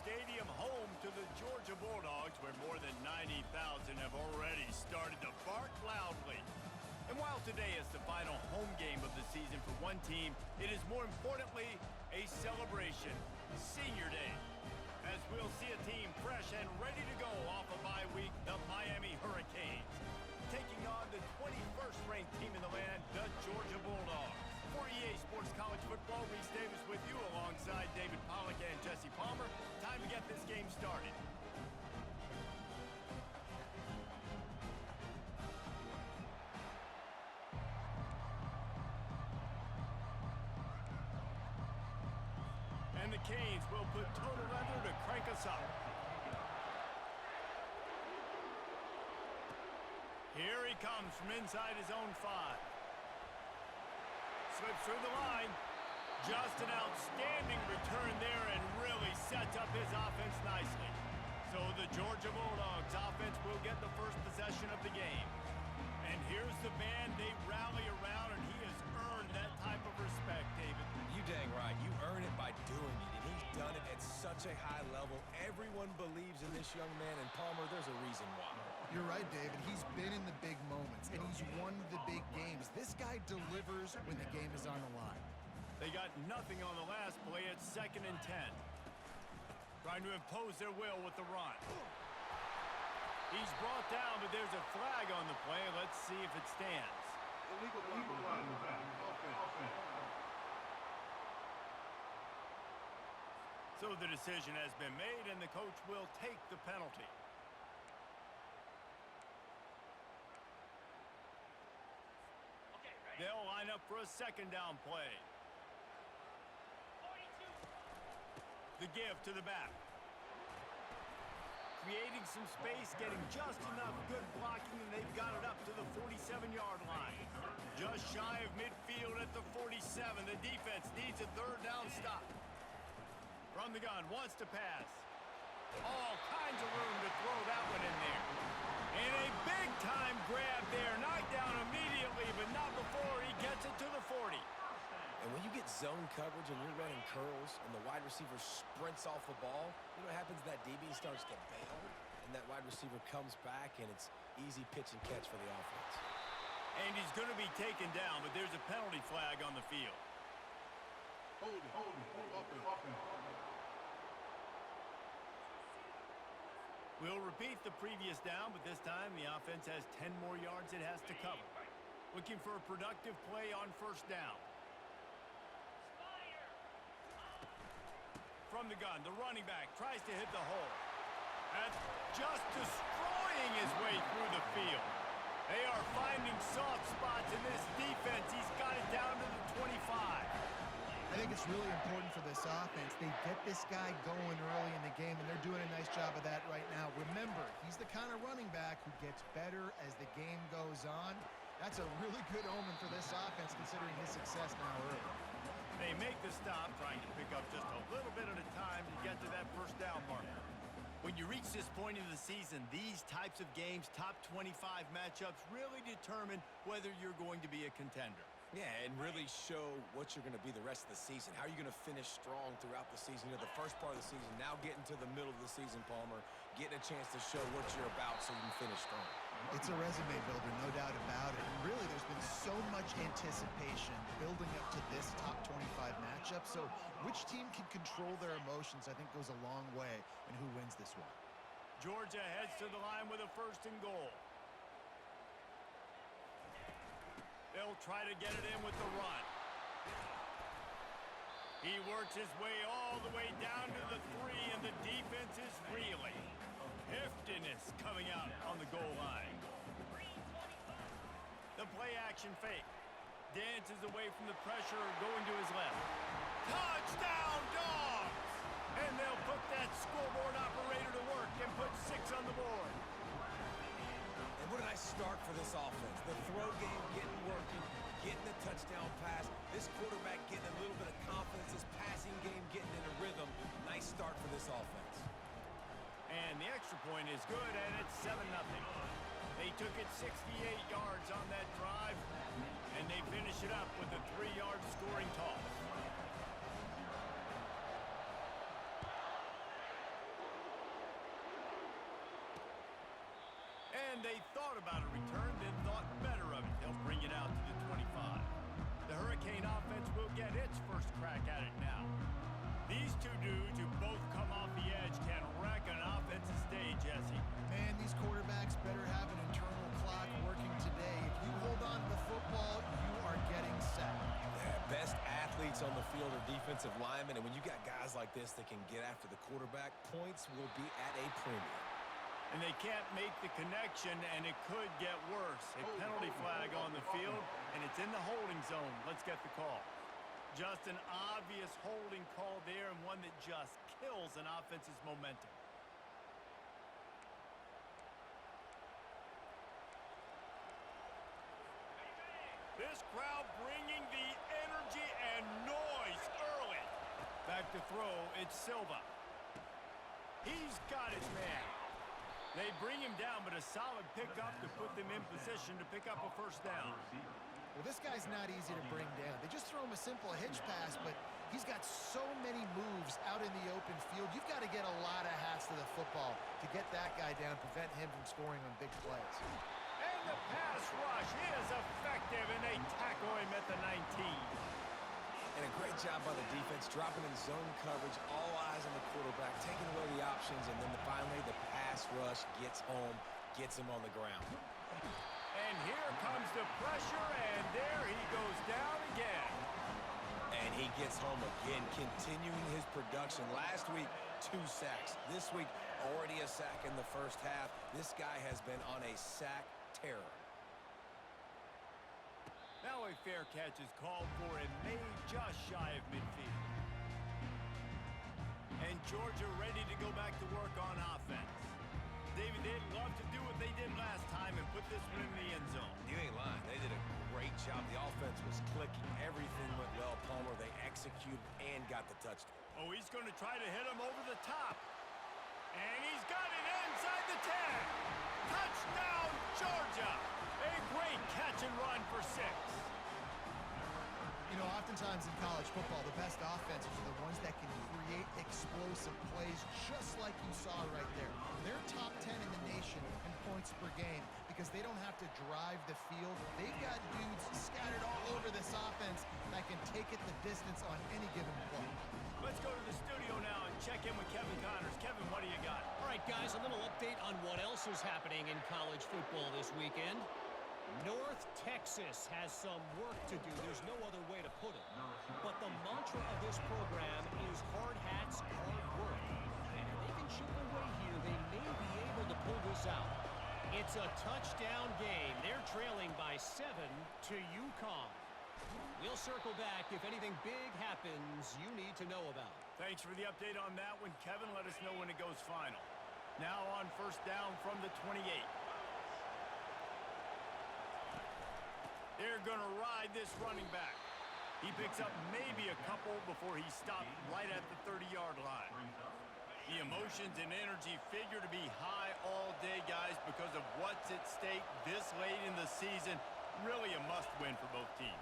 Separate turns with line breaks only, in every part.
Stadium, home to the Georgia Bulldogs, where more than 90,000 have already started to bark loudly. And while today is the final home game of the season for one team, it is more importantly a celebration, Senior Day, as we'll see a team fresh and ready to go off a bye week, the Miami Hurricanes, taking on the 21st ranked team in the land, the Georgia Bulldogs. For EA Sports College Football, Reese Davis with you alongside David Pollack and Jesse Palmer. Time to get this game started. And the Canes will put total leather to crank us up. Here he comes from inside his own 5. Slips through the line. Just an outstanding return there and really sets up his offense nicely. So the Georgia Bulldogs offense will get the first possession of the game. And here's the man they rally around, and he has earned that type of respect, David.
You dang right. You earn it by doing it, and he's done it at such a high level. Everyone believes in this young man, and Palmer, there's a reason why.
You're right, David. He's been in the big moments, and he's won the big games. This guy delivers when the game is on the line.
They got nothing on the last play. It's 2nd and 10. Trying to impose their will with the run. He's brought down, but there's a flag on the play. Let's see if it stands.
Illegal flag in the back.
So the decision has been made, and the coach will take the penalty. They'll line up for a 2nd down play. The give to the back. Creating some space, getting just enough good blocking, and they've got it up to the 47-yard line. Just shy of midfield at the 47. The defense needs a 3rd down stop. From the gun, wants to pass. All kinds of room to throw that one in there. And a big-time grab there. Knocked down immediately, but not before he gets it to the 40.
And when you get zone coverage and you're running curls and the wide receiver sprints off the ball, you know what happens? That DB starts to bail, and that wide receiver comes back, and it's easy pitch and catch for the offense.
And he's going to be taken down, but there's a penalty flag on the field.
Hold it.
We'll repeat the previous down, but this time the offense has 10 more yards it has to cover. Looking for a productive play on 1st down. From the gun, the running back tries to hit the hole. That's just destroying his way through the field. They are finding soft spots in this defense. He's got it down to the 25.
I think it's really important for this offense. They get this guy going early in the game, and they're doing a nice job of that right now. Remember, he's the kind of running back who gets better as the game goes on. That's a really good omen for this offense, considering his success now early.
They make the stop, trying to pick up just a little bit at a time to get to that 1st down marker. When you reach this point in the season, these types of games, top 25 matchups, really determine whether you're going to be a contender.
Yeah, and really show what you're going to be the rest of the season. How are you going to finish strong throughout the season? You know, the first part of the season, now getting to the middle of the season, Palmer, getting a chance to show what you're about so you can finish strong.
It's a resume builder, no doubt about it. And really, there's been so much anticipation building up to this top 25 matchup. So which team can control their emotions, I think, goes a long way in who wins this one.
Georgia heads to the line with a 1st and goal. They'll try to get it in with the run. He works his way all the way down to the 3, and the defense is reeling. Heftiness coming out on the goal line. The play-action fake. Dances away from the pressure, going to his left. Touchdown, Dogs! And they'll put that scoreboard operator to work and put 6 on the board.
And what a nice start for this offense. The throw game getting working, getting the touchdown pass. This quarterback getting a little bit of confidence. This passing game getting in a rhythm. Nice start for this offense.
And the extra point is good, and it's 7-0. They took it 68 yards on that drive, and they finish it up with a 3-yard scoring toss. And they thought about a return, then thought better of it. They'll bring it out to the 25. The Hurricane offense will get its first crack at it now. These two dudes who both come off the edge can wreck an offensive stage, Jesse.
Man, these quarterbacks better have an internal clock working today. If you hold on to the football, you are getting sacked.
Yeah, best athletes on the field are defensive linemen, and when you got guys like this that can get after the quarterback, points will be at a premium.
And they can't make the connection, and it could get worse. A penalty flag on the field, and it's in the holding zone. Let's get the call. Just an obvious holding call there, and one that just kills an offense's momentum. This crowd bringing the energy and noise early. Back to throw, it's Silva. He's got his man. They bring him down, but a solid pickup to put them in position to pick up a first down.
Well, this guy's not easy to bring down. They just throw him a simple hitch pass, but he's got so many moves out in the open field. You've got to get a lot of hats to the football to get that guy down, prevent him from scoring on big plays.
And the pass rush is effective, and they tackle him at the 19.
And a great job by the defense, dropping in zone coverage, all eyes on the quarterback, taking away the options, and then finally the pass rush gets home, gets him on the ground.
And here comes the pressure, and there he goes down again.
And he gets home again, continuing his production. Last week, 2 sacks. This week, already a sack in the first half. This guy has been on a sack terror.
Now a fair catch is called for and made just shy of midfield. And Georgia ready to go back to work on offense. David, they'd love to do what they did last time and put this one in the end zone.
You ain't lying. They did a great job. The offense was clicking. Everything went well, Palmer. They executed and got the touchdown.
Oh, he's going to try to hit him over the top. And he's got it inside the 10. Touchdown, Georgia. A great catch and run for 6.
You know, oftentimes in college football, the best offenses are the ones that can create explosive plays just like you saw right there. They're top 10 in the nation in points per game because they don't have to drive the field. They've got dudes scattered all over this offense that can take it the distance on any given play.
Let's go to the studio now and check in with Kevin Connors. Kevin, what do you got?
All right, guys, a little update on what else is happening in college football this weekend. North Texas has some work to do. There's no other way to put it. But the mantra of this program is hard hats, hard work. And if they can chip away here, they may be able to pull this out. It's a touchdown game. They're trailing by 7 to UConn. We'll circle back if anything big happens you need to know about.
Thanks for the update on that one, Kevin. Let us know when it goes final. Now on first down from the 28. They're going to ride this running back. He picks up maybe a couple before he stopped right at the 30-yard line. The emotions and energy figure to be high all day, guys, because of what's at stake this late in the season. Really a must-win for both teams.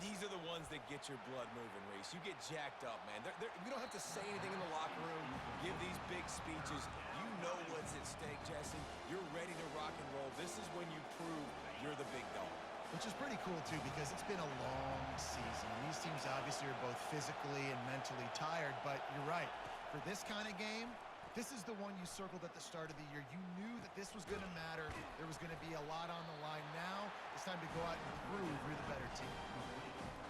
These are the ones that get your blood moving, Reese. You get jacked up, man. We don't have to say anything in the locker room, give these big speeches. You know what's at stake, Jesse. You're ready to rock and roll. This is when you prove you're the big dog.
Which is pretty cool, too, because it's been a long season. These teams obviously are both physically and mentally tired, but you're right. For this kind of game, this is the one you circled at the start of the year. You knew that this was going to matter. There was going to be a lot on the line. Now it's time to go out and prove you're the better team.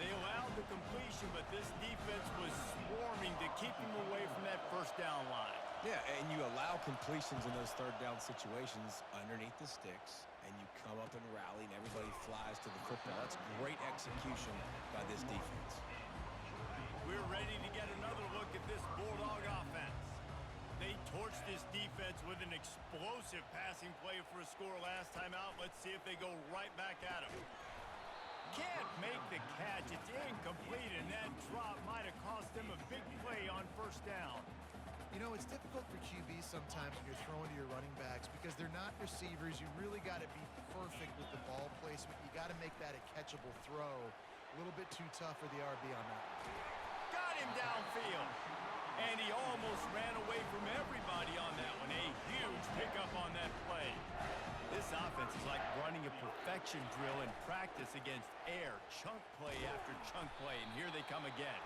They allowed the completion, but this defense was swarming to keep them away from that first down line.
Yeah, and you allow completions in those third down situations underneath the sticks, and you come up and rally, and everybody flies to the football. That's great execution by this defense.
We're ready to get another look at this Bulldog offense. They torched this defense with an explosive passing play for a score last time out. Let's see if they go right back at him. Can't make the catch. It's incomplete, and that drop might have cost them a big play on first down.
You know, it's difficult for QBs sometimes when you're throwing to your running backs because they're not receivers. You really got to be perfect with the ball placement. You got to make that a catchable throw. A little bit too tough for the RB on that.
Got him downfield. And he almost ran away from everybody on that one. A huge pickup on that play. This offense is like running a perfection drill in practice against air. Chunk play after chunk play, and here they come again.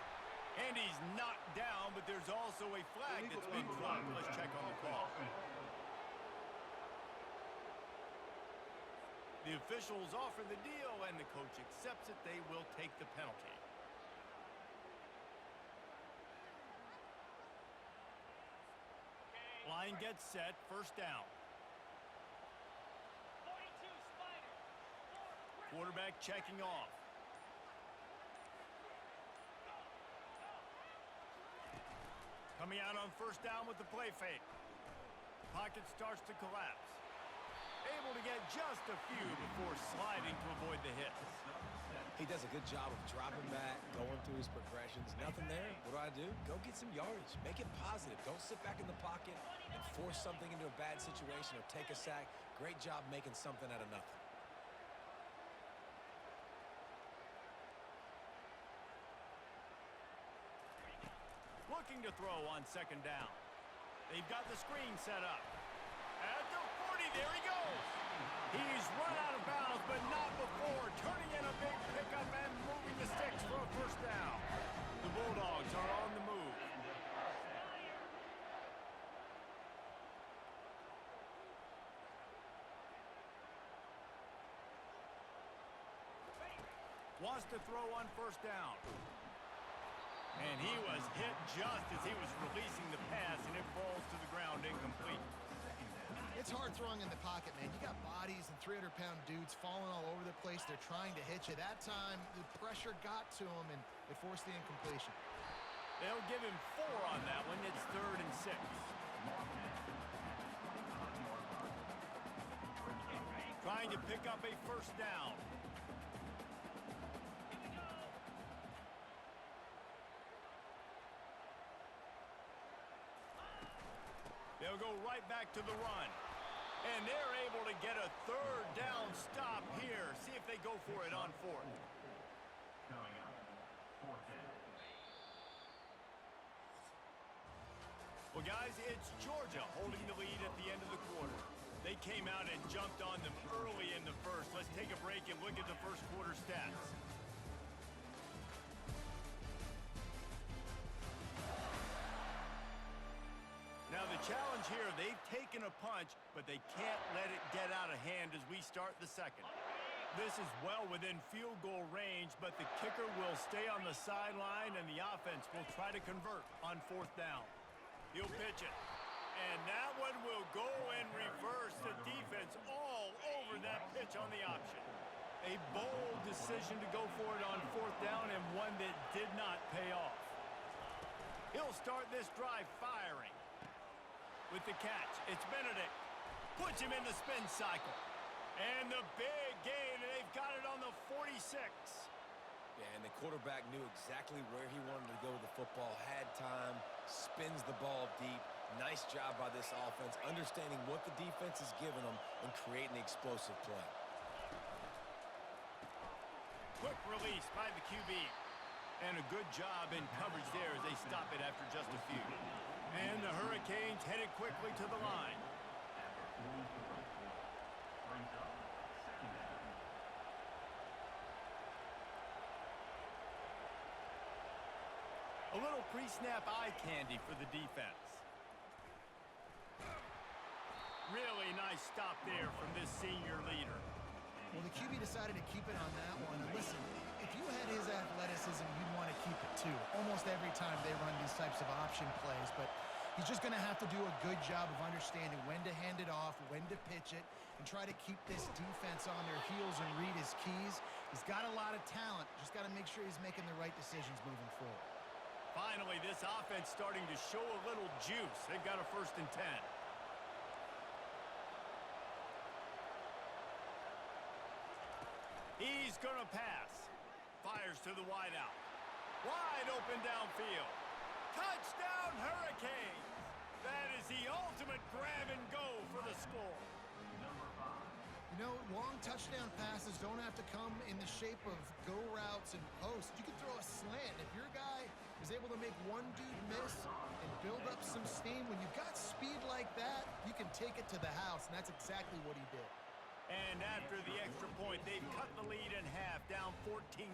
And he's knocked down, but there's also a flag that's been dropped. Let's check on the call. The officials offer the deal, and the coach accepts it. They will take the penalty. Line gets set, first down. Quarterback checking off. Coming out on first down with the play fake. Pocket starts to collapse. Able to get just a few before sliding to avoid the hits.
He does a good job of dropping back, going through his progressions. Nothing there. What do? Go get some yardage. Make it positive. Don't sit back in the pocket and force something into a bad situation or take a sack. Great job making something out of nothing.
Looking to throw on second down. They've got the screen set up. At the 40, there he goes. He's run out of bounds, but not before turning in a big pickup and moving the sticks for a first down. The Bulldogs are on the move. Wants to throw on first down. And he was hit just as he was releasing the pass, and it falls to the ground incomplete.
It's hard throwing in the pocket, man. You got bodies and 300-pound dudes falling all over the place. They're trying to hit you. That time, the pressure got to him, and it forced the incompletion.
They'll give him 4 on that one. It's 3rd and 6. Trying to pick up a first down. They'll go right back to the run. And they're able to get a 3rd down stop here. See if they go for it on 4th. Well, guys, it's Georgia holding the lead at the end of the quarter. They came out and jumped on them early in the first. Let's take a break and look at the first quarter stats. Now the challenge here, they've taken a punch, but they can't let it get out of hand as we start the second. This is well within field goal range, but the kicker will stay on the sideline, and the offense will try to convert on 4th down. He'll pitch it. And that one will go in reverse. The defense all over that pitch on the option. A bold decision to go for it on 4th down, and one that did not pay off. He'll start this drive firing. With the catch, it's Benedict. Puts him in the spin cycle. And the big gain, and they've got it on the 46.
Yeah, and the quarterback knew exactly where he wanted to go with the football, had time, spins the ball deep. Nice job by this offense, understanding what the defense is giving them and creating the explosive play.
Quick release by the QB. And a good job in coverage there as they stop it after just a few. And the Hurricanes headed quickly to the line. A little pre-snap eye candy for the defense. Really nice stop there from this senior leader.
Well, the QB decided to keep it on that one. And listen, if you had his athleticism, you'd want to keep it too. Almost every time they run these types of option plays, but he's just going to have to do a good job of understanding when to hand it off, when to pitch it, and try to keep this defense on their heels and read his keys. He's got a lot of talent. Just got to make sure he's making the right decisions moving forward.
Finally, this offense starting to show a little juice. They've got a 1st and 10. He's going to pass. Fires to the wideout. Wide open downfield. Touchdown, Hurricanes! That is the ultimate grab and go for the score.
You know, long touchdown passes don't have to come in the shape of go routes and posts. You can throw a slant. If your guy is able to make one dude miss and build up some steam, when you've got speed like that, you can take it to the house, and that's exactly what he did.
And after the extra point, they've cut the lead in half, down 14-7.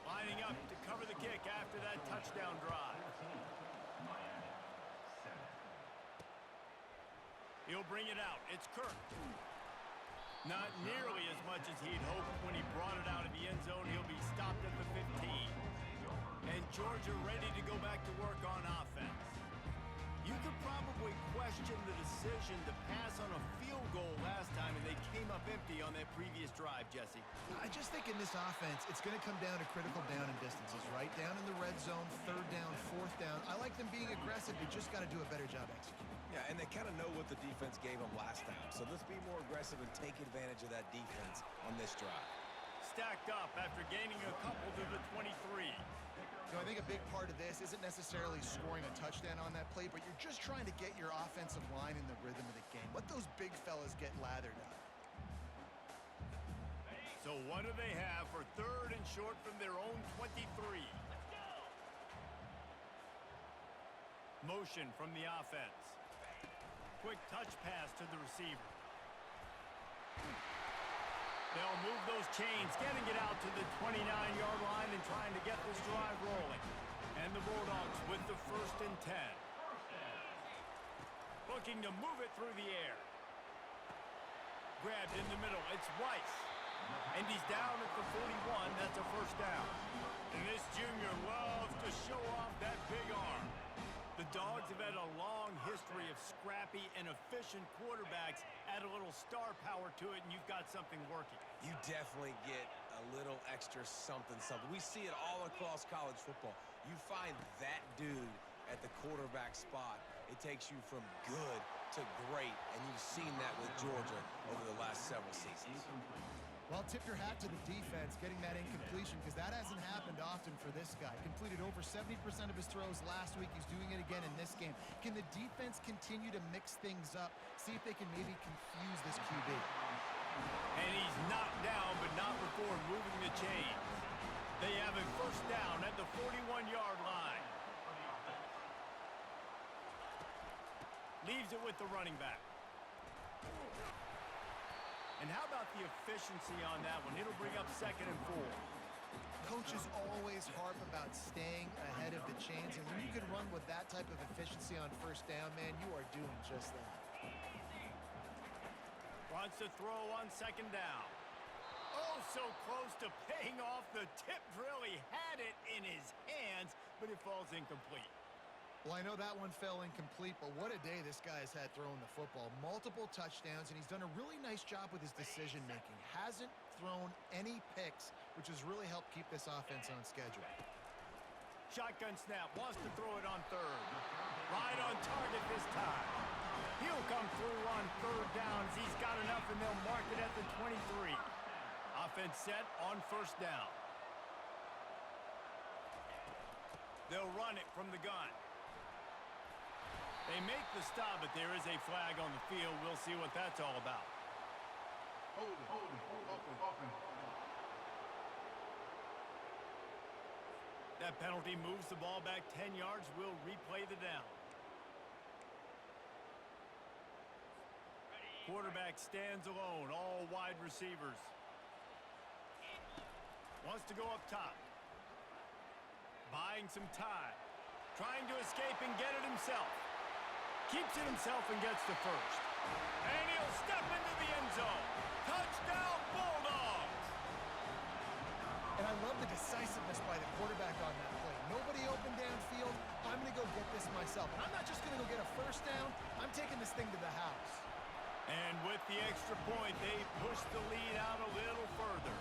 Lining up to cover the kick after that touchdown drive. He'll bring it out. It's Kirk. Not nearly as much as he'd hoped when he brought it out of the end zone. He'll be stopped at the 15. And Georgia ready to go back to work on offense. You could probably question the decision to pass on a field goal last time, and they came up empty on that previous drive, Jesse.
I just think in this offense, it's going to come down to critical down and distances, right? Down in the red zone, third down, fourth down. I like them being aggressive. They just got to do a better job executing.
Yeah, and they kind of know what the defense gave them last time. So let's be more aggressive and take advantage of that defense on this drive.
Stacked up after gaining a couple to the 23.
So I think a big part of this isn't necessarily scoring a touchdown on that play, but you're just trying to get your offensive line in the rhythm of the game. Let those big fellas get lathered up.
So what do they have for third and short from their own 23? Motion from the offense. Quick touch pass to the receiver. They'll move those chains, getting it out to the 29-yard line and trying to get this drive rolling. And the Bulldogs with the 1st and 10. Looking to move it through the air. Grabbed in the middle. It's Weiss. And he's down at the 41. That's a 1st down. And this junior loves to show off that big arm. The Dogs have had a long history of scrappy and efficient quarterbacks. Add a little star power to it, and you've got something working.
You definitely get a little extra something. We see it all across college football. You find that dude at the quarterback spot, it takes you from good to great, and you've seen that with Georgia over the last several seasons.
Well, tip your hat to the defense getting that incompletion, because that hasn't happened often for this guy. Completed over 70% of his throws last week. He's doing it again in this game. Can the defense continue to mix things up? See if they can maybe confuse this QB.
And he's knocked down, but not before moving the chains. They have a 1st down at the 41-yard line. Leaves it with the running back. And how about the efficiency on that one? It'll bring up 2nd and 4.
Coaches always harp about staying ahead of the chains, and when you can run with that type of efficiency on 1st down, man, you are doing just that.
Wants to throw on 2nd down. Oh, so close to paying off the tip drill. He had it in his hands, but it falls incomplete.
Well, I know that one fell incomplete, but what a day this guy has had throwing the football. Multiple touchdowns, and he's done a really nice job with his decision-making. Hasn't thrown any picks, which has really helped keep this offense on schedule.
Shotgun snap, wants to throw it on 3rd. Right on target this time. He'll come through on 3rd down. He's got enough, and they'll mark it at the 23. Offense set on 1st down. They'll run it from the gun. They make the stop, but there is a flag on the field. We'll see what that's all about.
Hold it.
That penalty moves the ball back 10 yards. We'll replay the down. Quarterback stands alone, all wide receivers. Wants to go up top. Buying some time. Trying to escape and get it himself. Keeps it himself and gets to 1st. And he'll step into the end zone. Touchdown, Bulldogs!
And I love the decisiveness by the quarterback on that play. Nobody open downfield. I'm going to go get this myself. And I'm not just going to go get a 1st down. I'm taking this thing to the house.
And with the extra point, they push the lead out a little further.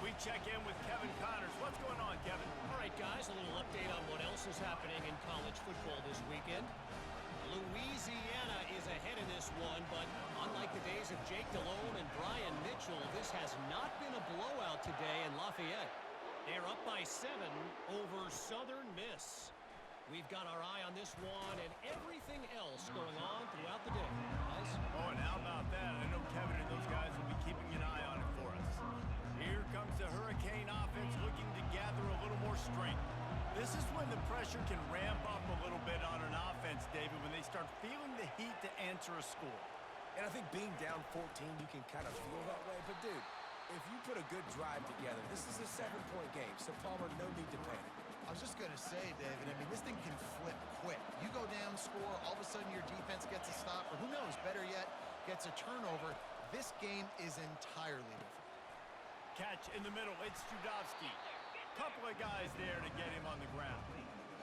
We check in with Kevin Connors. What's going on, Kevin?
All right, guys, a little update on what else is happening in college football this weekend. Louisiana is ahead in this one, but unlike the days of Jake Delhomme and Brian Mitchell, this has not been a blowout today in Lafayette. They're up by 7 over Southern Miss. We've got our eye on this one and everything else going on throughout the day, guys.
Oh, and how about that? I know Kevin and those guys will be keeping an eye on it for us. Here comes the Hurricane offense looking to gather a little more strength. This is when the pressure can ramp up a little bit on an offense, David, when they start feeling the heat to answer a score.
And I think being down 14, you can kind of feel that way. But, dude, if you put a good drive together, this is a 7-point game, so Palmer, no need to panic.
I was just going to say, David, I mean, this thing can flip quick. You go down, score, all of a sudden your defense gets a stop, or who knows, better yet, gets a turnover. This game is entirely different.
Catch in the middle. It's Judovsky. Couple of guys there to get him on the ground.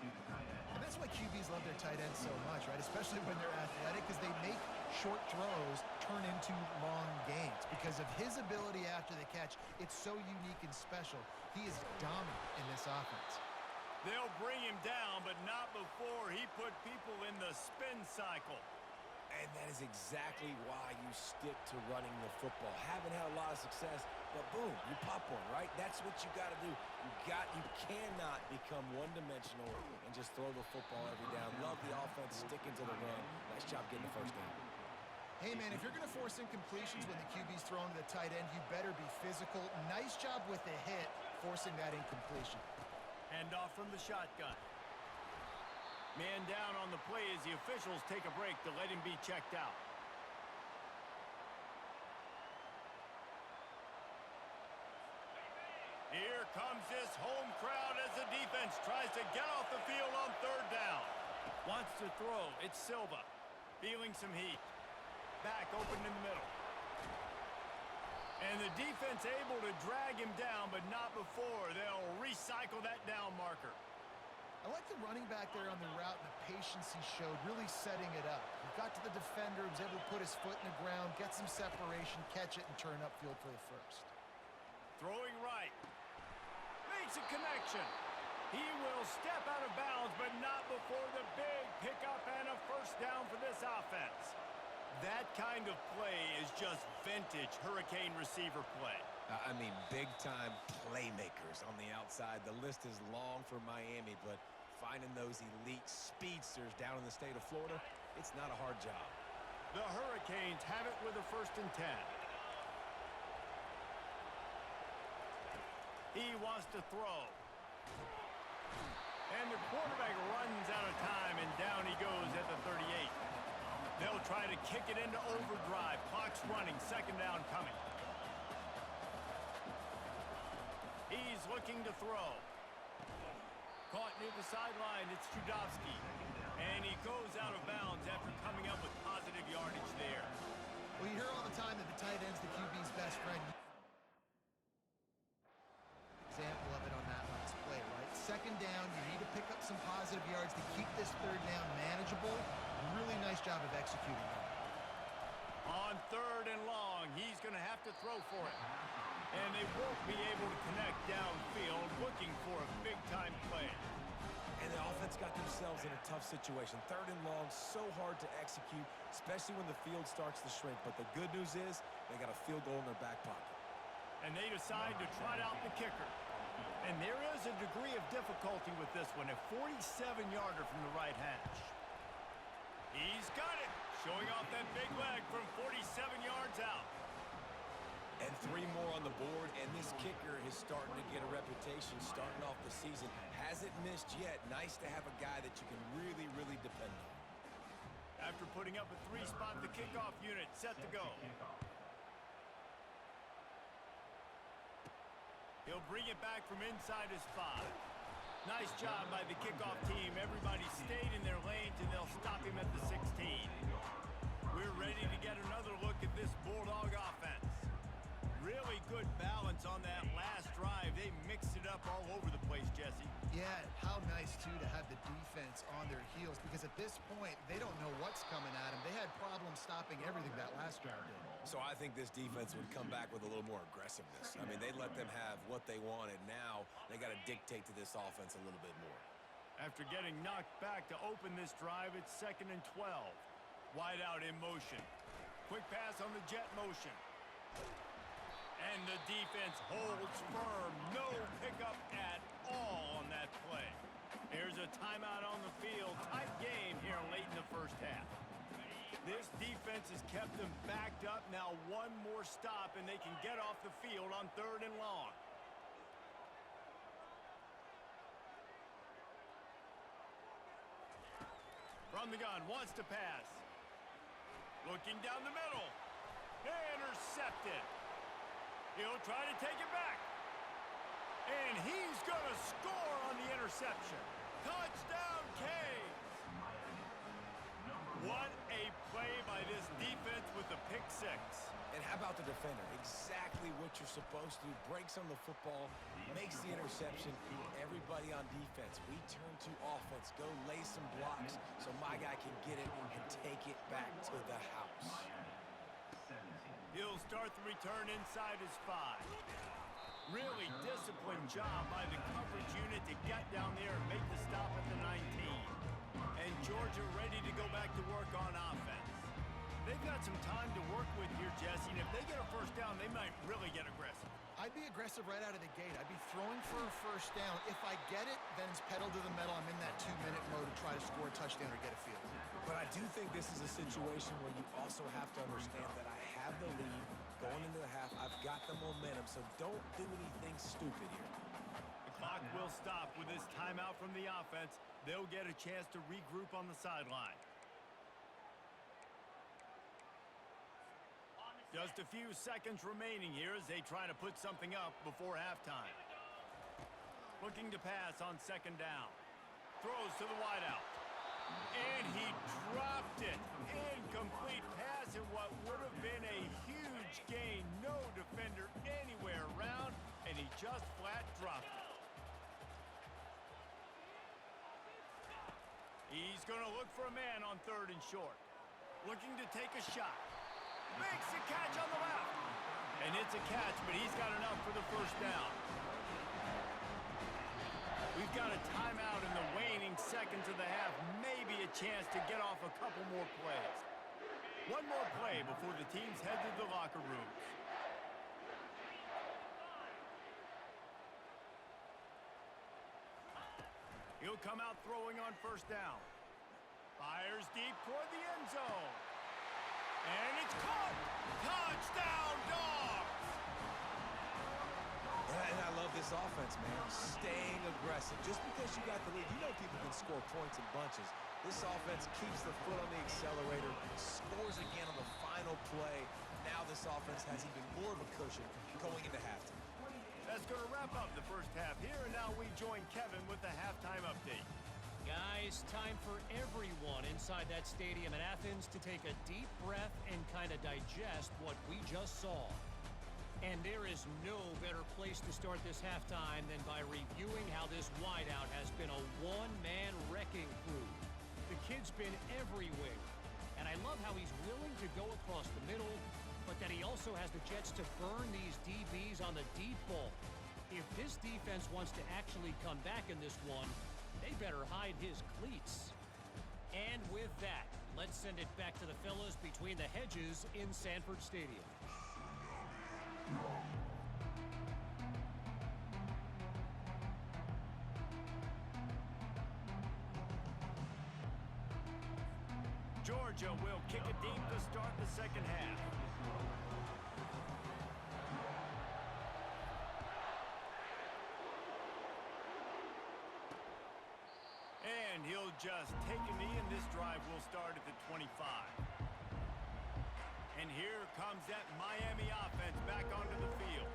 And that's why QBs love their tight ends so much, right? Especially when they're athletic, because they make short throws turn into long gains. Because of his ability after the catch, it's so unique and special. He is dominant in this offense.
They'll bring him down, but not before he put people in the spin cycle.
And that is exactly why you stick to running the football. Haven't had a lot of success, but boom, you pop one, right? That's what you got to do. You cannot become one-dimensional and just throw the football every down. Love the offense, sticking to the run. Nice job getting the first down.
Hey, man, if you're going to force incompletions when the QB's throwing to the tight end, you better be physical. Nice job with the hit, forcing that incompletion.
Hand off from the shotgun. Man down on the play as the officials take a break to let him be checked out. Here comes this home crowd as the defense tries to get off the field on third down. Wants to throw. It's Silva. Feeling some heat. Back open in the middle. And the defense able to drag him down, but not before they'll recycle that down marker.
I like the running back there on the route and the patience he showed, really setting it up. He got to the defender, was able to put his foot in the ground, get some separation, catch it, and turn upfield for the first.
Throwing right. Makes a connection. He will step out of bounds, but not before the big pickup and a first down for this offense. That kind of play is just vintage Hurricane receiver play.
I mean, big-time playmakers on the outside. The list is long for Miami, but finding those elite speedsters down in the state of Florida, it's not a hard job.
The Hurricanes have it with a 1st and 10. He wants to throw. And the quarterback runs out of time, and down he goes at the 38. They'll try to kick it into overdrive. Clock's running. 2nd down coming. He's looking to throw. Caught near the sideline. It's Judovsky. And he goes out of bounds after coming up with positive yardage there.
Well, you hear all the time that the tight end's the QB's best friend. Example of it on that last play, right? 2nd down, you need to pick up some positive yards to keep this 3rd down manageable. Really nice job of executing that.
On 3rd and long, he's going to have to throw for it. And they won't be able to connect downfield, looking for a big-time play.
And the offense got themselves in a tough situation. 3rd and long, so hard to execute, especially when the field starts to shrink. But the good news is they got a field goal in their back pocket.
And they decide to trot out the kicker. And there is a degree of difficulty with this one, a 47-yarder from the right hash. He's got it, showing off that big leg from 47 yards out.
And 3 more on the board, and this kicker is starting to get a reputation starting off the season. Hasn't missed yet. Nice to have a guy that you can really, really depend on.
After putting up a 3-spot, the kickoff unit set to go. He'll bring it back from inside his 5. Nice job by the kickoff team. Everybody stayed in their lanes, and they'll stop him at the 16. We're ready to get another look at this Bulldog offense. Really good balance on that last drive. They mixed it up all over the place, Jesse.
Yeah, how nice, too, to have the defense on their heels, because at this point, they don't know what's coming at them. They had problems stopping everything that last drive did.
So I think this defense would come back with a little more aggressiveness. I mean, they let them have what they wanted. Now they got to dictate to this offense a little bit more.
After getting knocked back to open this drive, it's 2nd and 12. Wide out in motion. Quick pass on the jet motion. And the defense holds firm. No pickup at all on that play. Here's a timeout on the field. Tight game here late in the first half. This defense has kept them backed up. Now 1 more stop, and they can get off the field on 3rd and long. From the gun, wants to pass. Looking down the middle. Intercepted. He'll try to take it back. And he's going to score on the interception. Touchdown, Canes. What a play by this defense with the pick six.
And how about the defender? Exactly what you're supposed to do. Breaks on the football, makes the interception. Everybody on defense, we turn to offense. Go lay some blocks so my guy can get it and take it back to the house.
He'll start the return inside his 5. Really disciplined job by the coverage unit to get down there and make the stop at the 19. And Georgia ready to go back to work on offense. They've got some time to work with here, Jesse, and if they get a first down, they might really get aggressive.
I'd be aggressive right out of the gate. I'd be throwing for a first down. If I get it, then it's pedal to the metal. I'm in that 2-minute mode to try to score a touchdown or get a field.
But I do think this is a situation where you also have to understand that I have the lead going into the half. I've got the momentum, so don't do anything stupid here.
The clock will stop with this timeout from the offense. They'll get a chance to regroup on the sideline. Just a few seconds remaining here as they try to put something up before halftime. Looking to pass on second down. Throws to the wideout. And he dropped it. Incomplete pass in what would have been a huge gain. No defender anywhere around, and he just flat dropped it. He's going to look for a man on 3rd and short. Looking to take a shot. Makes a catch on the left. And it's a catch, but he's got enough for the first down. We've got a timeout in the waning seconds of the half. Maybe a chance to get off a couple more plays. One more play before the teams head to the locker rooms. He'll come out throwing on first down. Fires deep toward the end zone. And it's caught. Touchdown, Dogs!
And I love this offense, man. Staying aggressive. Just because you got the lead, you know people can score points in bunches. This offense keeps the foot on the accelerator, scores again on the final play. Now this offense has even more of a cushion going into halftime.
That's going to wrap up the first half here, and now we join Kevin with the halftime update.
Guys, time for everyone inside that stadium in Athens to take a deep breath and kind of digest what we just saw. And there is no better place to start this halftime than by reviewing how this wideout has been a one-man wrecking crew. The kid's been everywhere, and I love how he's willing to go across the middle, but that he also has the jets to burn these DBs on the deep ball. If this defense wants to actually come back in this one, they better hide his cleats. And with that, let's send it back to the fellas between the hedges in Sanford Stadium.
Georgia will kick it deep to start the second half. And he'll just take a knee, and this drive will start at the 25. And here comes that Miami offense back onto the field.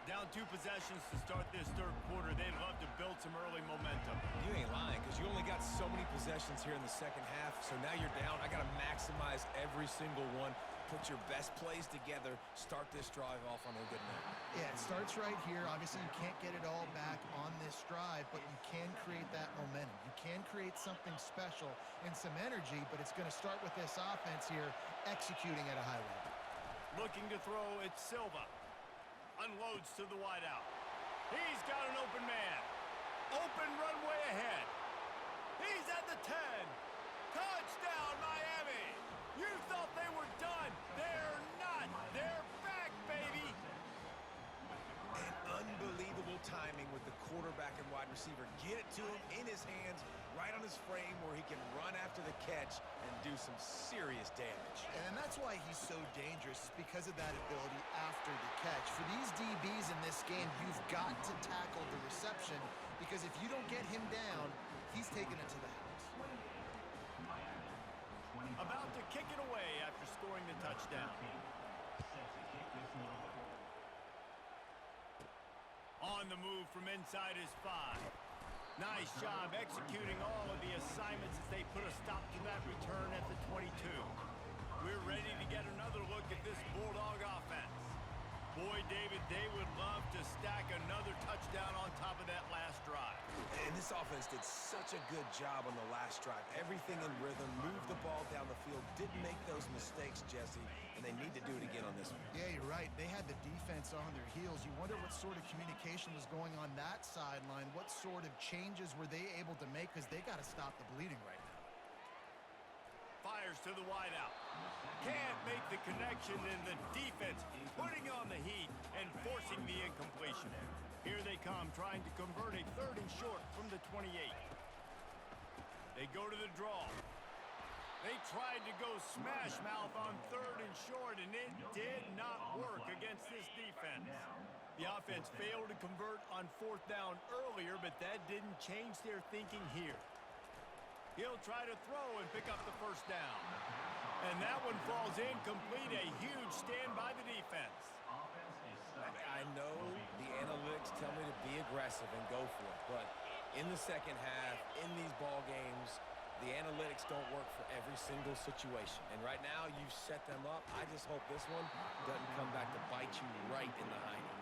Down 2 possessions to start this third quarter. They'd love to build some early momentum.
You ain't lying, because you only got so many possessions here in the second half, so now you're down. I got to maximize every single one. Put your best plays together. Start this drive off on a good note.
Yeah, it starts right here. Obviously, you can't get it all back on this drive, but you can create that momentum. You can create something special and some energy, but it's going to start with this offense here executing at a high level.
Looking to throw, it's Silva. Unloads to the wideout. He's got an open man. Open runway ahead. He's at the 10. Touchdown, Miami. You thought they were done. They're not. They're back, baby.
And unbelievable timing with the quarterback and wide receiver. Get it to him in his hands, right on his frame where he can run after the catch and do some serious damage.
And that's why he's so dangerous, because of that ability after the catch. For these DBs in this game, you've got to tackle the reception, because if you don't get him down, he's taking it to the house.
About to kick it away after scoring touchdown. On the move from inside his 5. Nice job executing all of the assignments as they put a stop to that return at the 22. We're ready to get another look at this Bulldog offense. Boy, David, they would love to stack another touchdown on top of that last drive.
And this offense did such a good job on the last drive. Everything in rhythm, moved the ball down the field, didn't make those mistakes, Jesse, and they need to do it again on this one.
Yeah, you're right. They had the defense on their heels. You wonder what sort of communication was going on that sideline. What sort of changes were they able to make, because they got to stop the bleeding right now.
Fires to the wideout. Can't make the connection, and the defense putting on the heat and forcing the incompletion. Here they come, trying to convert a 3rd and short from the 28. They go to the draw. They tried to go smash mouth on 3rd and short, and it did not work against this defense. The offense failed to convert on 4th down earlier, but that didn't change their thinking here. He'll try to throw and pick up the 1st down. And that one falls incomplete. A huge stand by the defense.
I know the analytics tell me to be aggressive and go for it, but in the second half, in these ball games, the analytics don't work for every single situation. And right now, you've set them up. I just hope this one doesn't come back to bite you right in the hiney.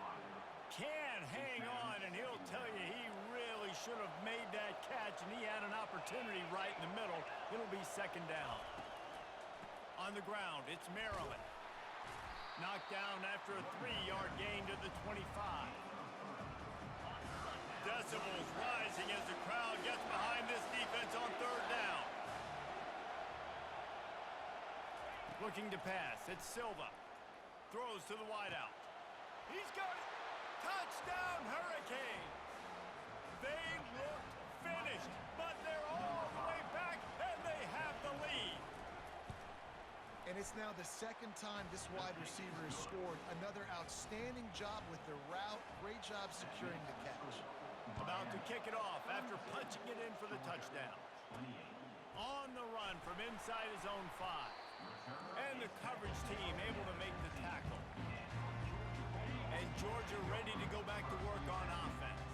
Can hang on, and he'll tell you he really should have made that catch, and he had an opportunity right in the middle. It'll be 2nd down. On the ground, it's Maryland. Knocked down after a 3-yard gain to the 25. Decibels rising as the crowd gets behind this defense on 3rd down. Looking to pass, it's Silva. Throws to the wideout. He's got it. Touchdown, Hurricanes. They looked finished, but they're all the way back, and they have the lead.
And it's now the 2nd time this wide receiver has scored. Another outstanding job with the route. Great job securing the catch.
About to kick it off after punching it in for the touchdown. On the run from inside his own 5. And the coverage team able to make the tackle. And Georgia ready to go back to work on offense.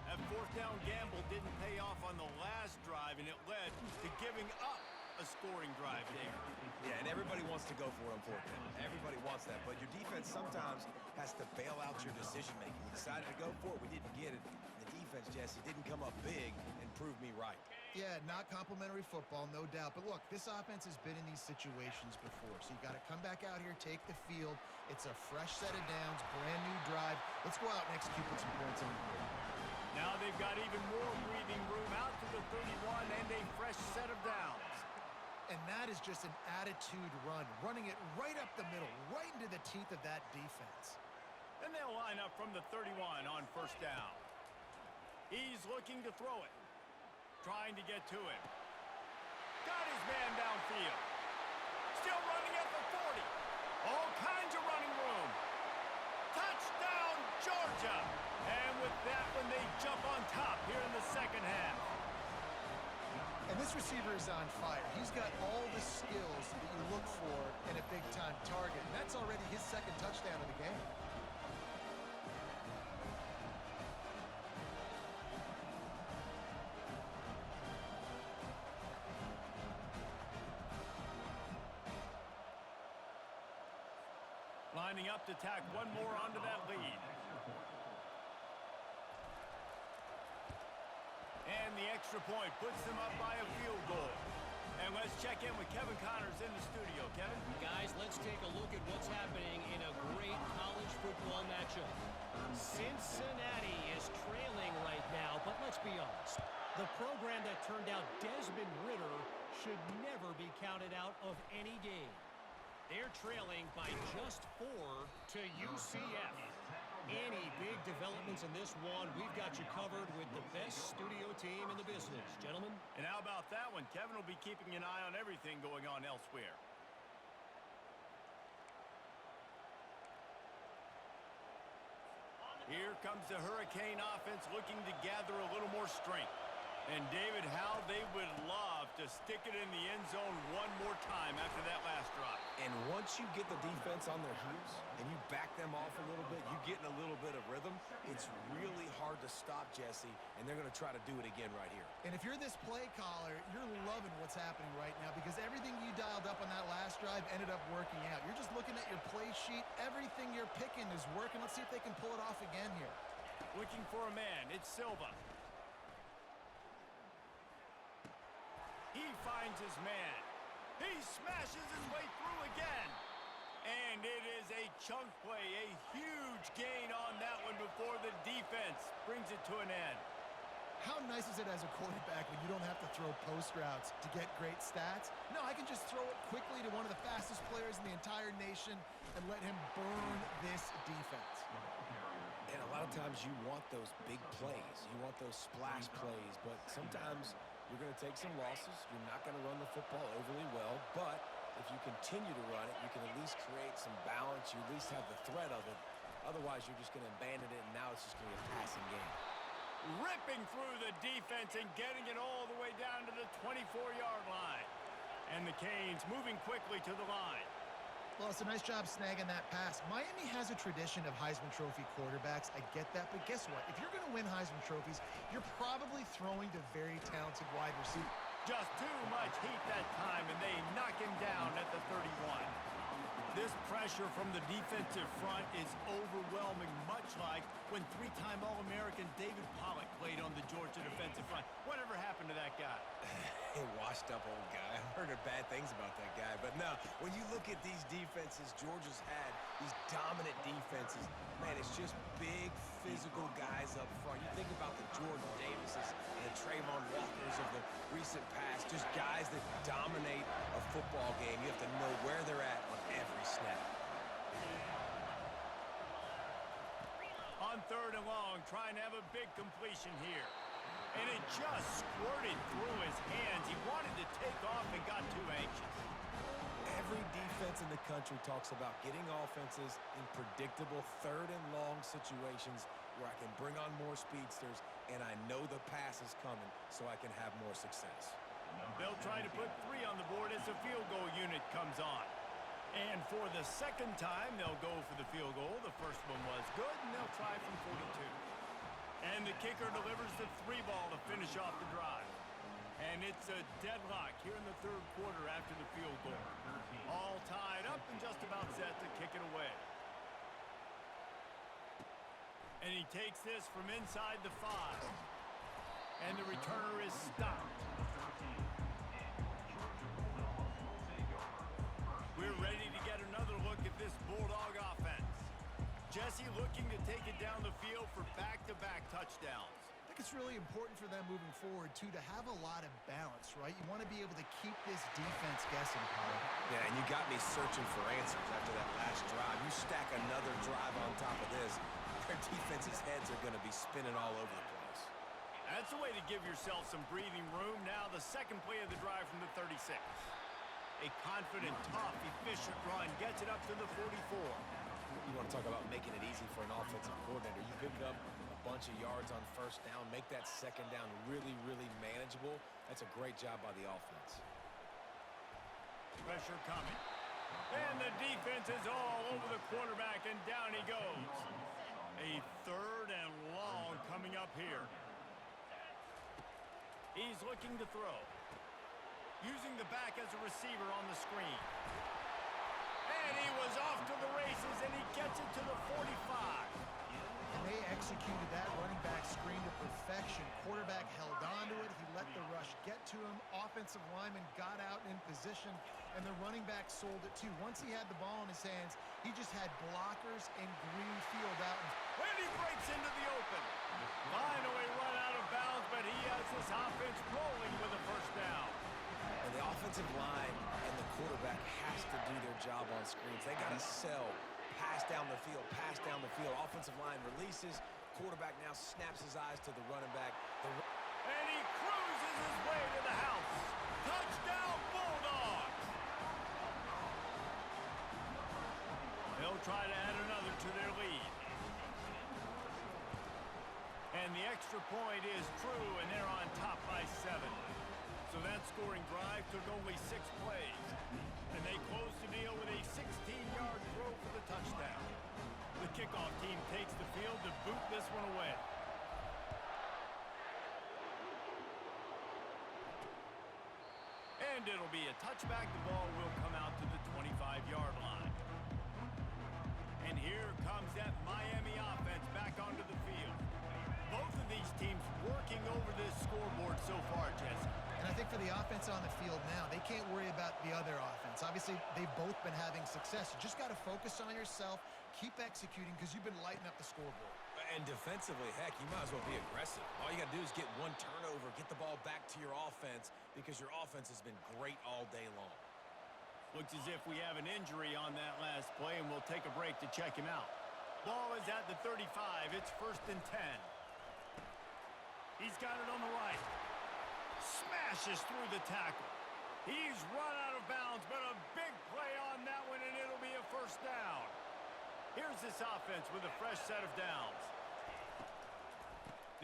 That 4th down gamble didn't pay off on the last drive, and it led to giving up a scoring drive there.
Yeah, and everybody wants to go for it on 4th down. Everybody wants that, but your defense sometimes has to bail out your decision-making. We decided to go for it. We didn't get it. The defense, Jesse, didn't come up big and prove me right.
Yeah, not complimentary football, no doubt. But look, this offense has been in these situations before, so you got to come back out here, take the field. It's a fresh set of downs, brand new drive. Let's go out and execute with some points on the board.
Now they've got even more breathing room out to the 31 and a fresh set of downs.
And that is just an attitude run, running it right up the middle, right into the teeth of that defense.
And they'll line up from the 31 on 1st down. He's looking to throw it. Trying to get to him. Got his man downfield. Still running at the 40. All kinds of running room. Touchdown, Georgia. And with that one, they jump on top here in the 2nd half.
And this receiver is on fire. He's got all the skills that you look for in a big-time target. And that's already his 2nd touchdown of the game.
Lining up to tack one more onto that lead. And the extra point puts them up by a field goal. And let's check in with Kevin Connors in the studio. Kevin?
Guys, let's take a look at what's happening in a great college football matchup. Cincinnati is trailing right now, but let's be honest. The program that turned out Desmond Ridder should never be counted out of any game. They're trailing by just 4 to UCF. Any big developments in this one, we've got you covered with the best studio team in the business. Gentlemen?
And how about that one? Kevin will be keeping an eye on everything going on elsewhere. Here comes the Hurricane offense looking to gather a little more strength. And David, how they would love to stick it in the end zone one more time after that last drive.
And once you get the defense on their heels and you back them off a little bit, you get in a little bit of rhythm, it's really hard to stop, Jesse, and they're going to try to do it again right here.
And if you're this play caller, you're loving what's happening right now because everything you dialed up on that last drive ended up working out. You're just looking at your play sheet. Everything you're picking is working. Let's see if they can pull it off again here.
Looking for a man. It's Silva. He finds his man. He smashes his way through again. And it is a chunk play, a huge gain on that one before the defense brings it to an end.
How nice is it as a quarterback when you don't have to throw post routes to get great stats? No, I can just throw it quickly to one of the fastest players in the entire nation and let him burn this defense.
And a lot of times you want those big plays. You want those splash plays, but sometimes you're going to take some losses. You're not going to run the football overly well, but if you continue to run it, you can at least create some balance. You at least have the threat of it. Otherwise, you're just going to abandon it, and now it's just going to be a passing game.
Ripping through the defense and getting it all the way down to the 24-yard line. And the Canes moving quickly to the line.
Well, it's a nice job snagging that pass. Miami has a tradition of Heisman Trophy quarterbacks. I get that, but guess what? If you're going to win Heisman Trophies, you're probably throwing to very talented wide receivers.
Just too much heat that time, and they knock him down at the 31. This pressure from the defensive front is overwhelming, much like when three-time All-American David Pollock played on the Georgia defensive front. Whatever happened to that guy?
A washed-up old guy. I've heard of bad things about that guy. But no, when you look at these defenses Georgia's had, these dominant defenses, man, it's just big, physical guys up front. You think about the Jordan Davises and the Trayvon Walkers of the recent past, just guys that dominate a football game. You have to know where they're at on every snap.
On 3rd and long, trying to have a big completion here. And it just squirted through his hands. He wanted to take off and got too anxious.
Every defense in the country talks about getting offenses in predictable 3rd and long situations where I can bring on more speedsters and I know the pass is coming so I can have more success.
They'll try to put 3 on the board as the field goal unit comes on. And for the second time, they'll go for the field goal. The first one was good, and they'll try from 42. And the kicker delivers the 3 ball to finish off the drive. And it's a deadlock here in the 3rd quarter after the field goal. All tied up and just about set to kick it away. And he takes this from inside the 5. And the returner is stopped. We're ready to get another look at this Bulldog offense. Jesse looking to take it down the field for back-to-back touchdowns.
I think it's really important for them moving forward, too, to have a lot of balance, right? You want to be able to keep this defense guessing, Paul.
Yeah, and you got me searching for answers after that last drive. You stack another drive on top of this, their defense's heads are going to be spinning all over the place.
That's a way to give yourself some breathing room. Now the second play of the drive from the 36. A confident, tough, efficient run gets it up to the 44.
You want to talk about making it easy for an offensive coordinator. You pick up a bunch of yards on 1st down, make that 2nd down really, really manageable. That's a great job by the offense.
Pressure coming. And the defense is all over the quarterback, and down he goes. A 3rd and long coming up here. He's looking to throw. Using the back as a receiver on the screen. And he was off to the races, and he gets it to the 45.
And they executed that running back screen to perfection. Quarterback held on to it. He let the rush get to him. Offensive lineman got out in position, and the running back sold it too. Once he had the ball in his hands, he just had blockers and green field out.
And he breaks into the open. Finally run out of bounds, but he has this offense rolling with a 1st down.
And the offensive line and the quarterback has to do their job on screens. They got to sell, pass down the field, pass down the field. Offensive line releases. Quarterback now snaps his eyes to the running back.
And he cruises his way to the house. Touchdown, Bulldogs! They'll try to add another to their lead. And the extra point is true, and they're on top by 7. So that scoring drive took only 6 plays. And they closed the deal with a 16-yard throw for the touchdown. The kickoff team takes the field to boot this one away. And it'll be a touchback. The ball will come out to the 25-yard line. And here comes that Miami offense back onto the field. Both of these teams working over this scoreboard so far, Jesse.
And I think for the offense on the field now, they can't worry about the other offense. Obviously, they've both been having success. You just got to focus on yourself, keep executing, because you've been lighting up the scoreboard.
And defensively, heck, you might as well be aggressive. All you got to do is get one turnover, get the ball back to your offense, because your offense has been great all day long.
Looks as if we have an injury on that last play, and we'll take a break to check him out. Ball is at the 35. It's 1st and 10. He's got it on the right. Smashes through the tackle. He's run out of bounds, but a big play on that one, and it'll be a 1st down. Here's this offense with a fresh set of downs.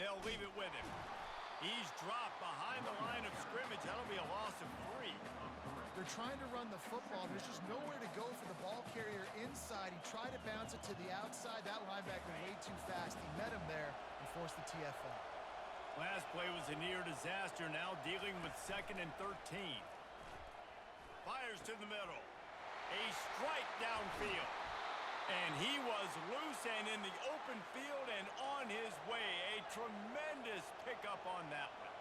They'll leave it with him. He's dropped behind the line of scrimmage. That'll be a loss of 3.
They're trying to run the football. There's just nowhere to go for the ball carrier inside. He tried to bounce it to the outside. That linebacker way too fast. He met him there and forced the TFL.
Last play was a near disaster. Now dealing with 2nd and 13. Fires to the middle. A strike downfield. And he was loose and in the open field and on his way. A tremendous pickup on that one.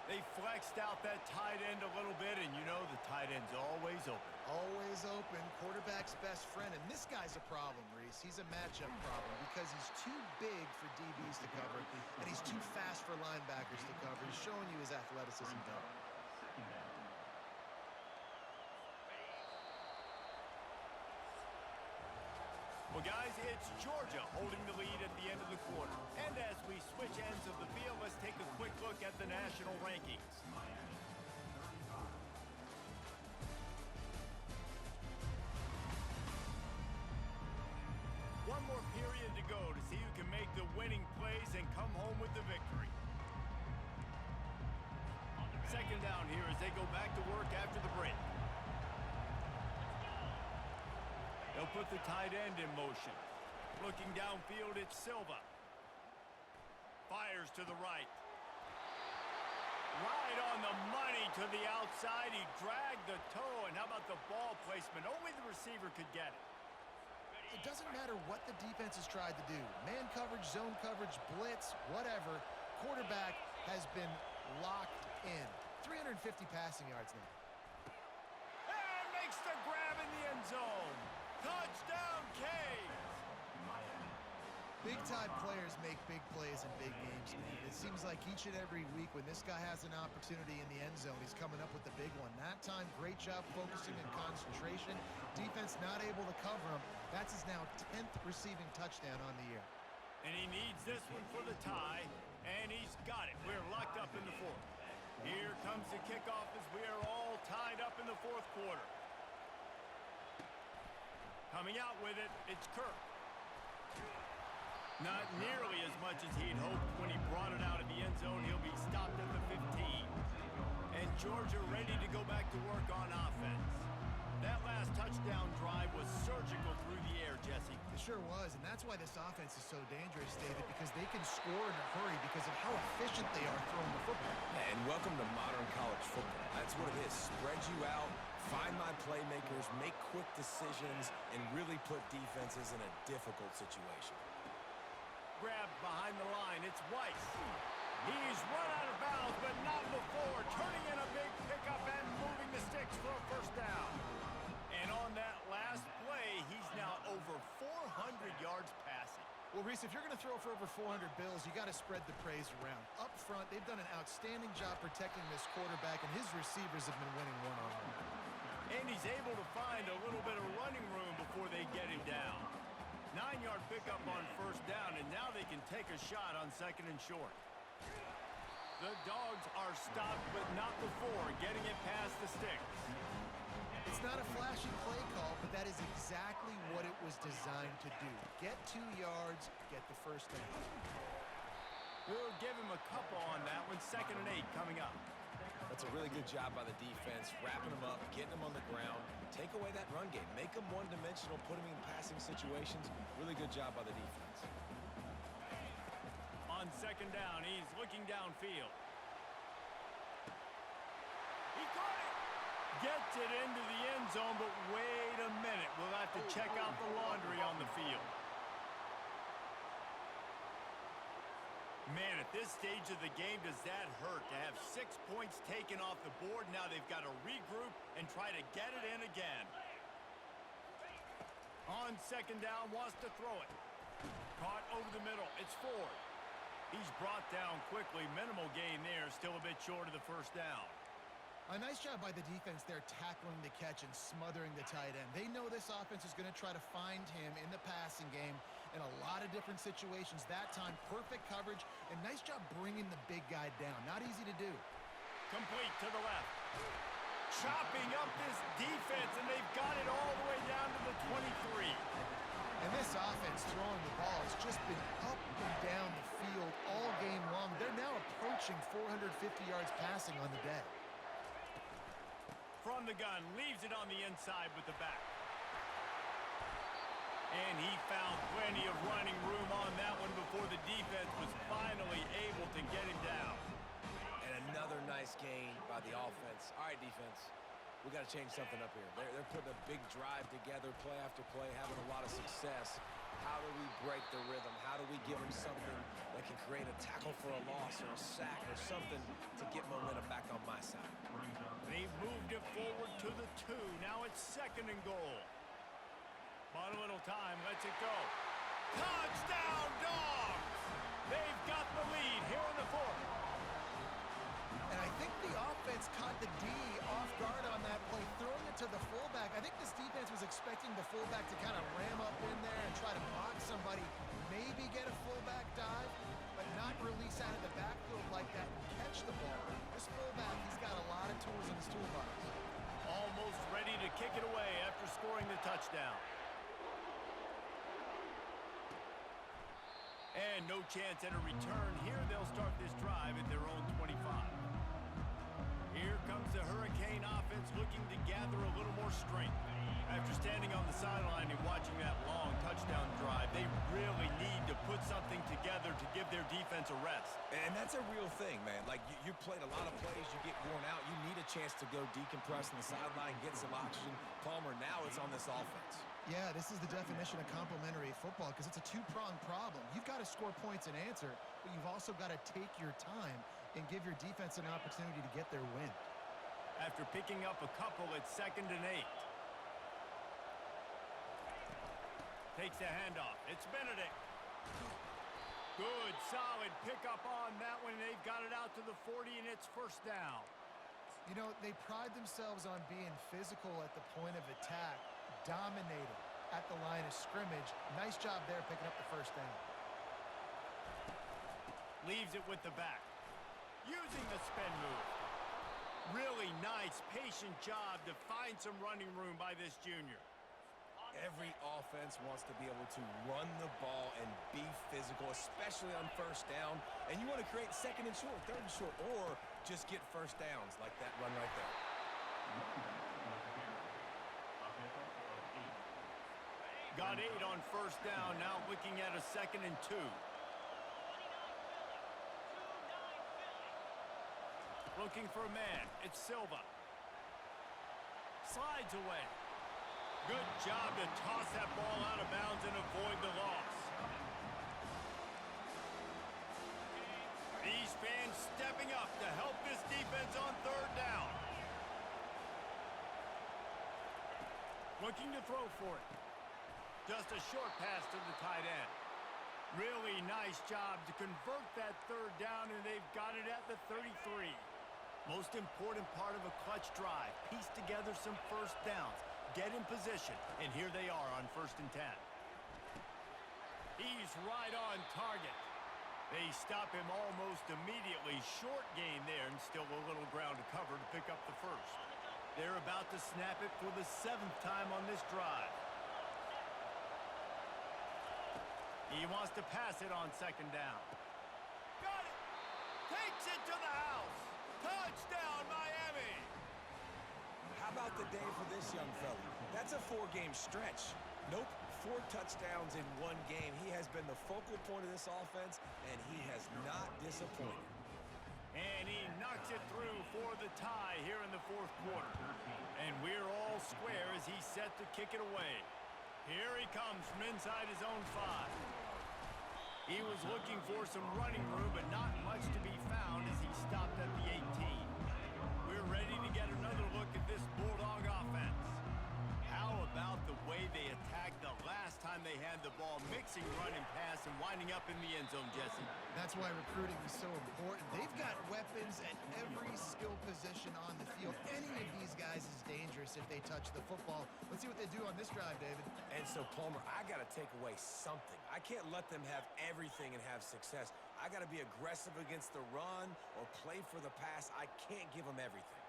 They flexed out that tight end a little bit, and you know the tight end's always open.
Always open. Quarterback's best friend. And this guy's a problem, Reese. He's a matchup problem because he's too big for DBs to cover, and he's too fast for linebackers to cover. He's showing you his athleticism, though.
Well, guys, it's Georgia holding the lead at the end of the quarter. And as we switch ends of the field, let's take a quick look at the national rankings. One more period to go to see who can make the winning plays and come home with the victory. 2nd down here as they go back to work after the break. They'll put the tight end in motion. Looking downfield, it's Silva. Fires to the right. Right on the money to the outside. He dragged the toe, and how about the ball placement? Only the receiver could get it.
It doesn't matter what the defense has tried to do. Man coverage, zone coverage, blitz, whatever. Quarterback has been locked in. 350 passing yards now.
And makes the grab in the end zone. Touchdown, Canes!
Big-time players make big plays in big games, man. It seems like each and every week when this guy has an opportunity in the end zone, he's coming up with the big one. That time, great job focusing and concentration. Defense not able to cover him. That's his now 10th receiving touchdown on the year.
And he needs this one for the tie, and he's got it. We're locked up in the 4th. Here comes the kickoff as we are all tied up in the 4th quarter. Coming out with it, it's Kirk. Not nearly as much as he'd hoped when he brought it out of the end zone. He'll be stopped at the 15. And Georgia ready to go back to work on offense. That last touchdown drive was surgical through the air, Jesse.
It sure was, and that's why this offense is so dangerous, David, because they can score in a hurry because of how efficient they are throwing the football.
And welcome to modern college football. That's what it is. Spread you out, find my playmakers, make quick decisions, and really put defenses in a difficult situation.
Grabbed behind the line, it's Weiss. He's run out of bounds, but not before. Turning in a big pickup and moving the sticks for a 1st down. And on that last play, he's now over 400 yards passing.
Well, Reese, if you're going to throw for over 400 bills, you got to spread the praise around. Up front, they've done an outstanding job protecting this quarterback, and his receivers have been winning one-on-one.
And he's able to find a little bit of running room before they get him down. 9-yard pickup on 1st down, and now they can take a shot on 2nd and short. The Dogs are stopped, but not before getting it past the sticks.
It's not a flashy play call, but that is exactly what it was designed to do. Get 2 yards, get the 1st down.
We'll give him a couple on that one. 2nd and 8 coming up.
That's a really good job by the defense, wrapping them up, getting them on the ground. Take away that run game. Make them one-dimensional, put them in passing situations. Really good job by the defense.
On 2nd down, he's looking downfield. He caught it! Gets it into the end zone, but wait a minute. We'll have to check out the laundry on the field. Man, at this stage of the game, does that hurt to have 6 points taken off the board? Now they've got to regroup and try to get it in again. On 2nd down, wants to throw it. Caught over the middle. It's Ford. He's brought down quickly. Minimal gain there. Still a bit short of the 1st down.
A nice job by the defense there tackling the catch and smothering the tight end. They know this offense is going to try to find him in the passing game in a lot of different situations. That time, perfect coverage, and nice job bringing the big guy down. Not easy to do.
Complete to the left. Chopping up this defense, and they've got it all the way down to the 23.
And this offense throwing the ball has just been up and down the field all game long. They're now approaching 450 yards passing on the day.
From the gun, leaves it on the inside with the back. And he found plenty of running room on that one before the defense was finally able to get him down.
And another nice gain by the offense. All right, defense, we got to change something up here. They're putting a big drive together, play after play, having a lot of success. How do we break the rhythm? How do we give them something that can create a tackle for a loss or a sack or something to get momentum back on my side?
They've moved it forward to the 2. Now it's 2nd and goal. But a little time, lets it go. Touchdown, Dogs! They've got the lead here in the 4th.
And I think the offense caught the D off guard on that play, throwing it to the fullback. I think this defense was expecting the fullback to kind of ram up in there and try to mock somebody, maybe get a fullback dive, but not release out of the backfield like that and catch the ball. This fullback, he's got a lot of tools in his toolbox.
Almost ready to kick it away after scoring the touchdown. And no chance at a return here. They'll start this drive at their own 25. Here comes the Hurricane offense looking to gather a little more strength. After standing on the sideline and watching that long touchdown drive, they really need to put something together to give their defense a rest.
And that's a real thing, man. Like, you played a lot of plays, you get worn out, you need a chance to go decompress on the sideline, get some oxygen. Palmer, now it's on this offense.
Yeah, this is the definition of complementary football because it's a two-pronged problem. You've got to score points and answer, but you've also got to take your time and give your defense an opportunity to get their win.
After picking up a couple, it's 2nd and 8. Takes the handoff. It's Benedict. Good, solid pickup on that one. They've got it out to the 40, and it's 1st down.
You know, they pride themselves on being physical at the point of attack, dominating at the line of scrimmage. Nice job there picking up the 1st down.
Leaves it with the back. Using the spin move. Really nice, patient job to find some running room by this junior.
Every offense wants to be able to run the ball and be physical, especially on 1st down. And you want to create 2nd and short, 3rd and short, or just get 1st downs like that run right there.
Got 8 on 1st down, now looking at a 2nd and 2. Looking for a man, it's Silva. Slides away. Good job to toss that ball out of bounds and avoid the loss. These fans stepping up to help this defense on 3rd down. Looking to throw for it. Just a short pass to the tight end. Really nice job to convert that 3rd down, and they've got it at the 33. Most important part of a clutch drive. Piece together some 1st downs. Get in position, and here they are on 1st and 10. He's right on target. They stop him almost immediately. Short gain there, and still a little ground to cover to pick up the 1st. They're about to snap it for the 7th time on this drive. He wants to pass it on 2nd down. Got it! takes it to the house. Touchdown, Miami.
How about the day for this young fella? That's a 4-game stretch. Nope, 4 touchdowns in 1 game. He has been the focal point of this offense, and he has not disappointed.
And he knocks it through for the tie here in the 4th quarter. And we're all square as he's set to kick it away. Here he comes from inside his own 5. He was looking for some running room, but not much to be found as he stopped at the 18. We're ready to get another look at this Bulldog offense. How about the way they attacked the last time they had the ball, mixing run and pass and winding up in the end zone, Jesse?
That's why recruiting is so important. They've got weapons at every skill position on the field. Any of these guys is dangerous if they touch the football. Let's see what they do on this drive, David.
And so, Palmer, I got to take away something. I can't let them have everything and have success. I got to be aggressive against the run or play for the pass. I can't give them everything.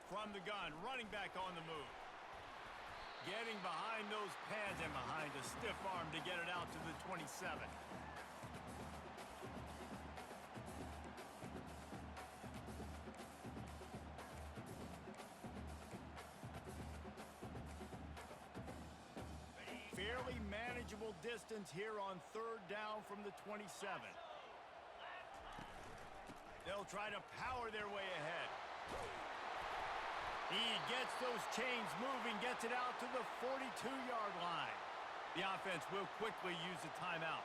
From the gun, running back on the move. Getting behind those pads and behind a stiff arm to get it out to the 27. Fairly manageable distance here on 3rd down from the 27. They'll try to power their way ahead. He gets those chains moving, gets it out to the 42-yard line. The offense will quickly use a timeout.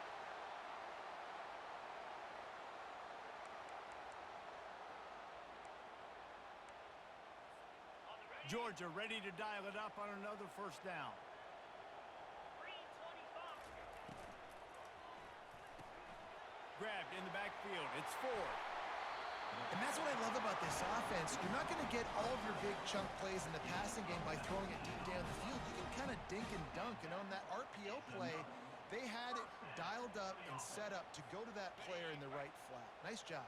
Georgia ready to dial it up on another 1st down. Grabbed in the backfield. It's Ford.
And that's what I love about this offense. You're not going to get all of your big chunk plays in the passing game by throwing it deep down the field. You can kind of dink and dunk. And on that RPO play, they had it dialed up and set up to go to that player in the right flat. Nice job.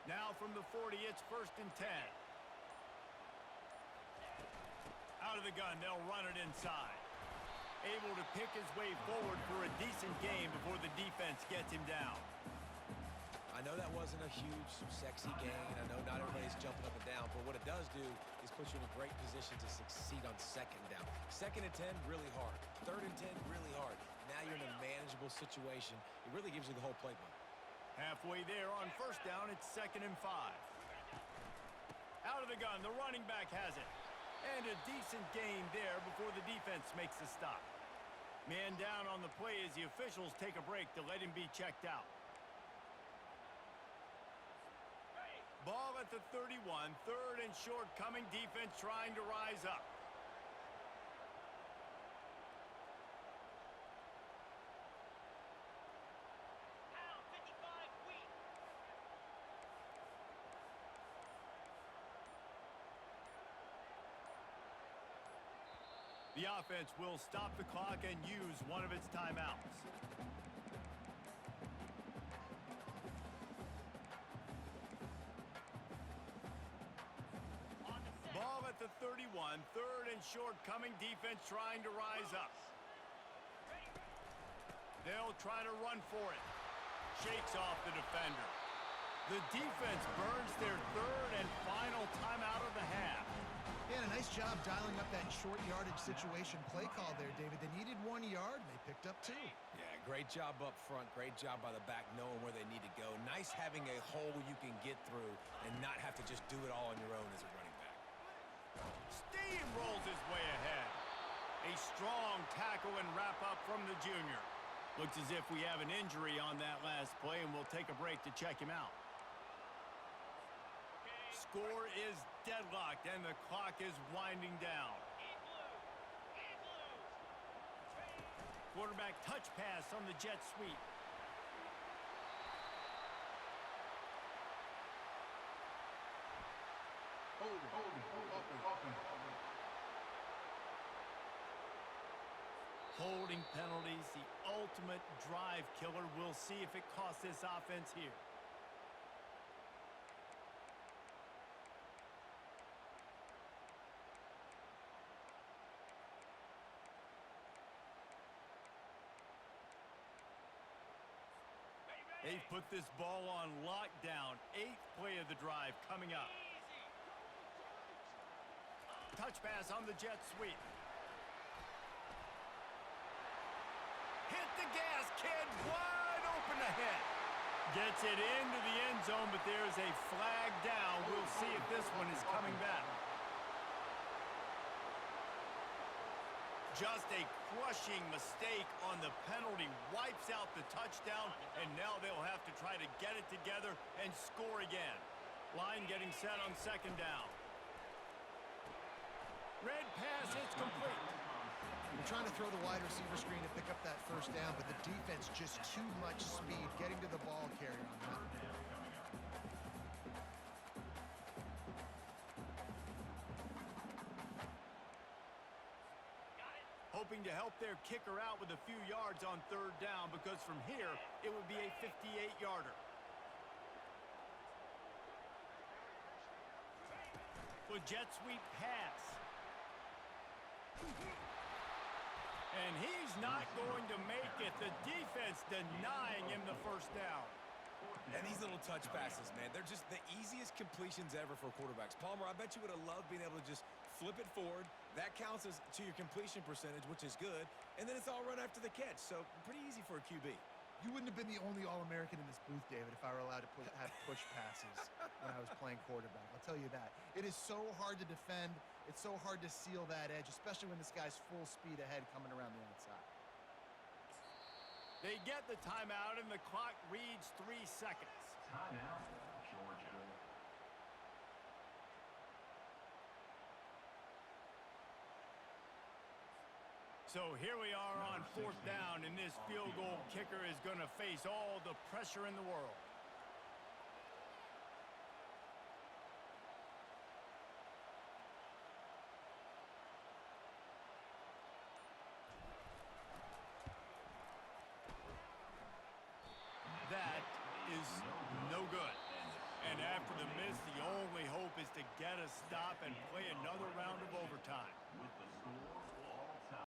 Now from the 40, it's 1st and 10. Out of the gun, they'll run it inside. Able to pick his way forward for a decent game before the defense gets him down.
I know that wasn't a huge, sexy gain. I know not everybody's jumping up and down, but what it does do is put you in a great position to succeed on 2nd down. 2nd and 10, really hard. 3rd and 10, really hard. Now you're in a manageable situation. It really gives you the whole playbook.
Halfway there on 1st down, it's 2nd and 5. Out of the gun, the running back has it. And a decent gain there before the defense makes the stop. Man down on the play as the officials take a break to let him be checked out. Ball at the 31, 3rd and short coming, defense trying to rise up. The offense will stop the clock and use one of its timeouts. Ball at the 31, 3rd and short coming, defense trying to rise up. They'll try to run for it. Shakes off the defender. The defense burns their 3rd and final timeout of the half.
Yeah, a nice job dialing up that short yardage situation play call there, David. They needed 1 yard, and they picked up 2.
Yeah, great job up front. Great job by the back knowing where they need to go. Nice having a hole you can get through and not have to just do it all on your own as a running back.
Steamrolls his way ahead. A strong tackle and wrap up from the junior. Looks as if we have an injury on that last play, and we'll take a break to check him out. Score is deadlocked, and the clock is winding down. Quarterback touch pass on the jet sweep. Holding penalties, the ultimate drive killer. We'll see if it costs this offense here. They've put this ball on lockdown. 8th play of the drive coming up. Touch pass on the jet sweep. Hit the gas, kid. Wide open ahead. Gets it into the end zone, but there's a flag down. We'll see if this one is coming back. Just a crushing mistake on the penalty. Wipes out the touchdown, and now they'll have to try to get it together and score again. Line getting set on 2nd down. Red pass, it's complete.
They're trying to throw the wide receiver screen to pick up that 1st down, but the defense just too much speed getting to the ball carrier on that.
Hoping to help their kicker out with a few yards on 3rd down, because from here, it would be a 58-yarder. The jet sweep pass. And he's not going to make it. The defense denying him the 1st down.
And these little touch passes, man, they're just the easiest completions ever for quarterbacks. Palmer, I bet you would have loved being able to just flip it forward. That counts as to your completion percentage, which is good. And then it's all run after the catch. So pretty easy for a QB.
You wouldn't have been the only All-American in this booth, David, if I were allowed to have push passes when I was playing quarterback. I'll tell you that. It is so hard to defend. It's so hard to seal that edge, especially when this guy's full speed ahead coming around the outside.
They get the timeout, and the clock reads 3 seconds.
Timeout, Georgia.
So here we are on 4th down, and this field goal kicker is going to face all the pressure in the world. That is no good. And after the miss, the only hope is to get a stop and play another round of overtime.